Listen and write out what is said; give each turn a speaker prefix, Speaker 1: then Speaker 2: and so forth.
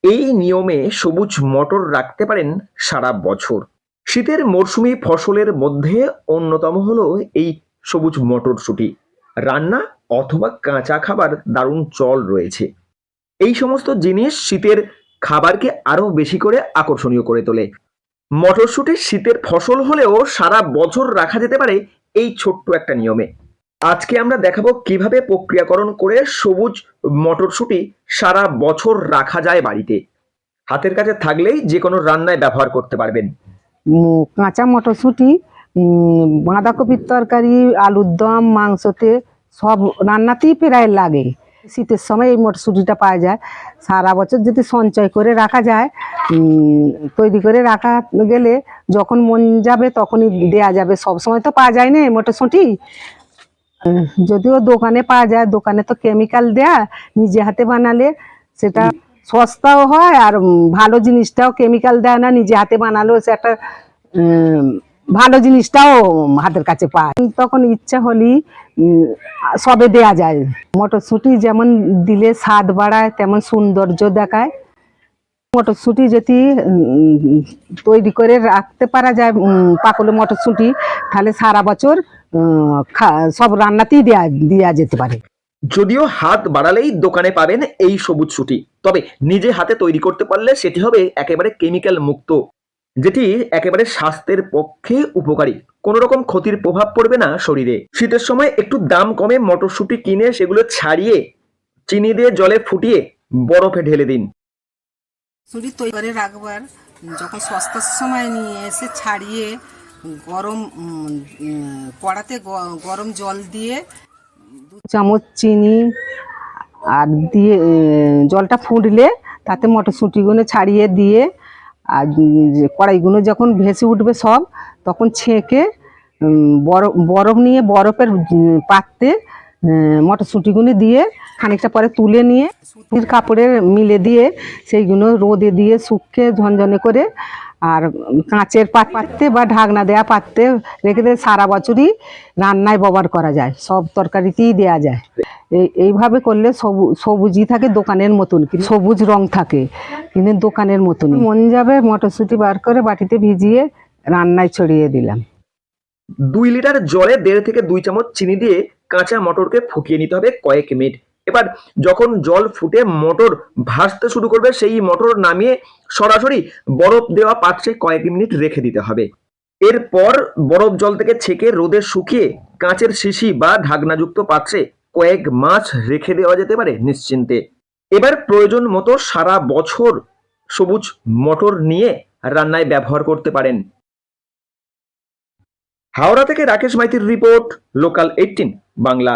Speaker 1: এই নিয়মে সবুজ মটর রাখতে পারেন সারা বছর। শীতের মরশুমি ফসলের মধ্যে অন্যতম হলো এই সবুজ মটরশুঁটি। রান্না অথবা কাঁচা খাবার দারুণ চল রয়েছে। এই সমস্ত জিনিস শীতের খাবারকে আরো বেশি করে আকর্ষণীয় করে তোলে। মটরশুঁটি শীতের ফসল হলেও সারা বছর রাখা যেতে পারে এই ছোট্ট একটা নিয়মে। আজকে আমরা দেখাবো কিভাবে প্রক্রিয়াকরণ করে সবুজ মটরশুঁটি সারা বছর রাখা যায় বাড়িতে। হাতের কাছে থাকলেই যে কোনো রান্নায় ব্যবহার করতে পারবেন।
Speaker 2: কাঁচা মটরশুঁটি বাঁধাকপির তরকারি, আলুর দম, মাংসতে সব রান্নাতেই প্রায় লাগে। শীতের সময় এই মটরশুঁটিটা পাওয়া যায়। সারা বছর যদি সঞ্চয় করে রাখা যায়, তৈরি করে রাখা গেলে যখন মন যাবে তখনই দেয়া যাবে। সব সময় তো পাওয়া যায় না এই মটরশুঁটি। যদিও দোকানে পাওয়া যায়, দোকানে তো কেমিক্যাল দেয়া, নিজে হাতে বানালে সেটা সস্তাও হয় আর ভালো জিনিসটাও কেমিক্যাল দেয় না। নিজে হাতে বানালেও সে একটা ভালো জিনিসটাও হাতের কাছে পায়। তখন ইচ্ছা হলেই সবে দেয়া যায়। মটরশুঁটি যেমন দিলে স্বাদ বাড়ায়, তেমন সৌন্দর্য দেখায়। মটরশুঁটি যদি তৈরি করে রাখতে পারা যায়, পাকলে মটরশুঁটি, তাহলে সারা বছর সব রান্নাতেই দেয়া যেতে পারে।
Speaker 1: যদিও হাত বাড়ালেই দোকানে পাবেন এই সবুজ শুঁটি, তবে নিজে হাতে তৈরি করতে পারলে সেটি হবে একেবারে কেমিক্যাল মুক্ত, যেটি একেবারে স্বাস্থ্যের পক্ষে উপকারী। কোনো রকম ক্ষতির প্রভাব পড়বে না শরীরে। শীতের সময় একটু দাম কমে মটরশুঁটি কিনে সেগুলো ছাড়িয়ে চিনি দিয়ে জলে ফুটিয়ে বরফে ঢেলে দিন।
Speaker 2: ছুরি তৈরি করে রাখবার যখন সস্তার সময় নিয়ে এসে ছাড়িয়ে গরম কড়াতে গরম জল দিয়ে 2 চামচ চিনি আর দিয়ে জলটা ফুটলে তাতে মটরশুঁটিগুলো ছাড়িয়ে দিয়ে, আর কড়াইগুলো যখন ভেসে উঠবে সব, তখন ছেঁকে বরফ নিয়ে বরফের পাত্রে মটরশুঁটিগুলো দিয়ে খানিকটা পরে তুলে নিয়ে সুতির কাপড়ে মিলে দিয়ে সেইগুলো রোদে দিয়ে শুকিয়ে ঝনঝনে করে আর কাঁচের পাত্রে বা ঢাকনা দেওয়া পাত্রে রেখে দিয়ে সারা বছরই রান্নায় ব্যবহার করা যায়, সব তরকারিতেই দেওয়া যায়। এইভাবে করলে সবুজই থাকে দোকানের মতন, কিন্তু সবুজ রং থাকে কিন্তু দোকানের মতনই। মন যাবে মটরশুঁটি বার করে বাটিতে ভিজিয়ে রান্নায় ছড়িয়ে দিলাম।
Speaker 1: 2 লিটার জলে 1.5 থেকে 2 চামচ চিনি দিয়ে কাঁচা মটরকে ফুটিয়ে নিতে হবে কয়েক মিনিট। এবার যখন জল ফুটে মটর ভাসতে শুরু করবে, সেই মটর নামিয়ে সরাসরি বরফ দেওয়া পাত্রে কয়েক মিনিট রেখে দিতে হবে। এরপর বরফ জল থেকে ছেঁকে রোদে শুকিয়ে কাঁচের শিশি বা ঢাকনাযুক্ত পাত্রে কয়েক মাস রেখে দেওয়া যেতে পারে নিশ্চিন্তে। এবার প্রয়োজন মতো সারা বছর সবুজ মটর নিয়ে রান্নায় ব্যবহার করতে পারেন। হাওড়া থেকে রাকেশ মাইতির রিপোর্ট, লোকাল 18 বাংলা।